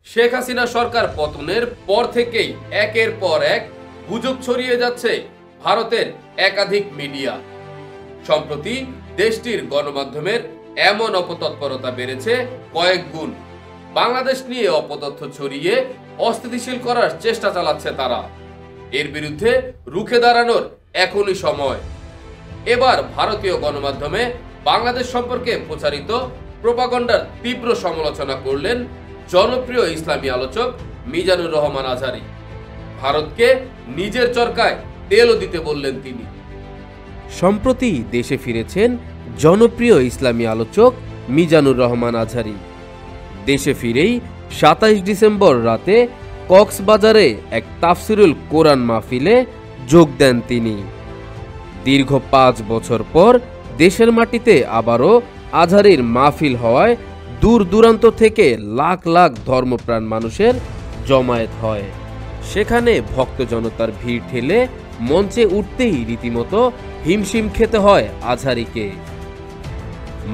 শেখ হাসিনা সরকার পতনের পর থেকেই একের পর এক গুজব ছড়িয়ে যাচ্ছে ভারতের একাধিক মিডিয়া। সম্প্রতি দেশটির গণমাধ্যমের এমন অপতৎপরতা বেড়েছে কয়েক গুণ। বাংলাদেশ নিয়ে অপতথ্য ছড়িয়ে অস্থিতিশীল করার চেষ্টা চালাচ্ছে তারা। এর বিরুদ্ধে রুখে দাঁড়ানোর এখনই সময়। এবার ভারতীয় গণমাধ্যমে বাংলাদেশ সম্পর্কে প্রচারিত প্রোপাগান্ডার তীব্র সমালোচনা করলেন জনপ্রিয় ইসলামী আলোচক মিজানুর রহমান আজহারী। ভারতকে নিজের চরকায় তেলও দিতে বললেন তিনি। সম্প্রতি দেশে ফিরেছেন জনপ্রিয় ইসলামী আলোচক মিজানুর রহমান আজহারী। দেশে ফিরেই ২৭ ডিসেম্বর রাতে কক্সবাজারে এক তাফসিরুল কোরআন মাহফিলে যোগ দেন তিনি। দীর্ঘ ৫ বছর পর দেশের মাটিতে আবারও আজহারীর মাহফিল হওয়ায় দূর দূরান্ত থেকে লাখ লাখ ধর্মপ্রাণ মানুষের জমায়েত হয়। সেখানে ভক্ত জনতার ভিড় ঠেলে মঞ্চে উঠতেই রীতিমতো হিমশিম খেতে হয় আজহারীকে।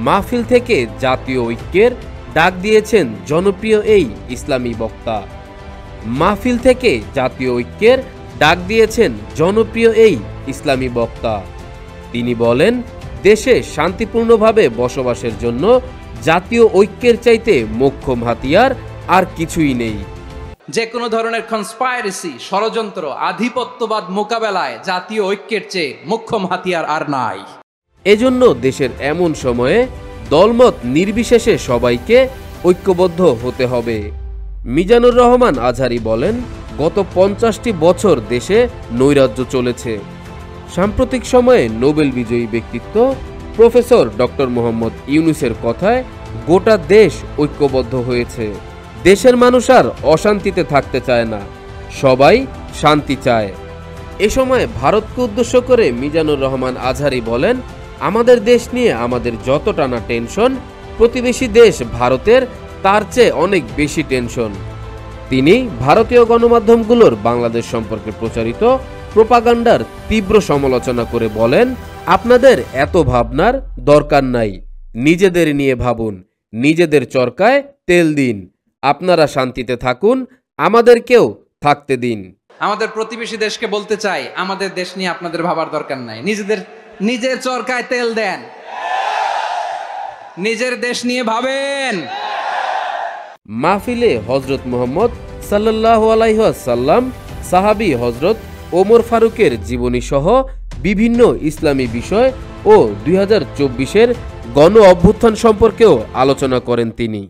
মাহফিল থেকে জাতীয় ঐক্যের ডাক দিয়েছেন জনপ্রিয় এই ইসলামী বক্তা। মাহফিল থেকে জাতীয় ঐক্যের ডাক দিয়েছেন জনপ্রিয় এই ইসলামী বক্তা। তিনি বলেন, দেশে শান্তিপূর্ণভাবে বসবাসের জন্য জাতীয় ঐক্যের চাইতে মোক্ষম হাতিয়ার আর কিছুই নেই। যে কোনো ধরনের কনস্পাইরেসি, ষড়যন্ত্র, আধিপত্যবাদ মোকাবেলায় জাতীয় ঐক্যের চেয়ে মোক্ষম হাতিয়ার আর নাই। এজন্য দেশের এমন সময়ে দলমত নির্বিশেষে সবাইকে ঐক্যবদ্ধ হতে হবে। মিজানুর রহমান আজহারী বলেন, গত ৫০টি বছর দেশে নৈরাজ্য চলেছে। সাম্প্রতিক সময়ে নোবেল বিজয়ী ব্যক্তিত্ব প্রফেসর ডক্টর মোহাম্মদ ইউনূসের কথায় গোটা দেশ ঐক্যবদ্ধ হয়েছে। দেশের মানুষ আর অশান্তিতে থাকতে চায় না, সবাই শান্তি চায়। এ সময় ভারতকে উদ্দেশ্য করে মিজানুর রহমান আজহারী বলেন, আমাদের দেশ নিয়ে আমাদের যতটা না টেনশন, প্রতিবেশী দেশ ভারতের তার চেয়ে অনেক বেশি টেনশন। তিনি ভারতীয় গণমাধ্যমগুলোর বাংলাদেশ সম্পর্কে প্রচারিত প্রোপাগান্ডার তীব্র সমালোচনা করে বলেন, আপনাদের এত ভাবনার দরকার নাই, নিজেদের নিয়ে ভাবুন, নিজেদের চরকায় তেল দিন, আপনারা শান্তিতে থাকুন, আমাদেরকেও থাকতে দিন। আমাদের প্রতিবেশী দেশকে বলতে চাই, আমাদের দেশ নিয়ে আপনাদের ভাবার দরকার নাই, নিজের চরকায় তেল দেন, নিজের দেশ নিয়ে ভাবেন। মাহফিলে হযরত মুহাম্মদ সাল্লাল্লাহু আলাইহি ওয়াসাল্লাম, সাহাবী হযরত ওমর ফারুকের জীবনী সহ বিভিন্ন ইসলামী বিষয় ও ২০২৪-এর গণ অভ্যুত্থান সম্পর্কেও আলোচনা করেন তিনি।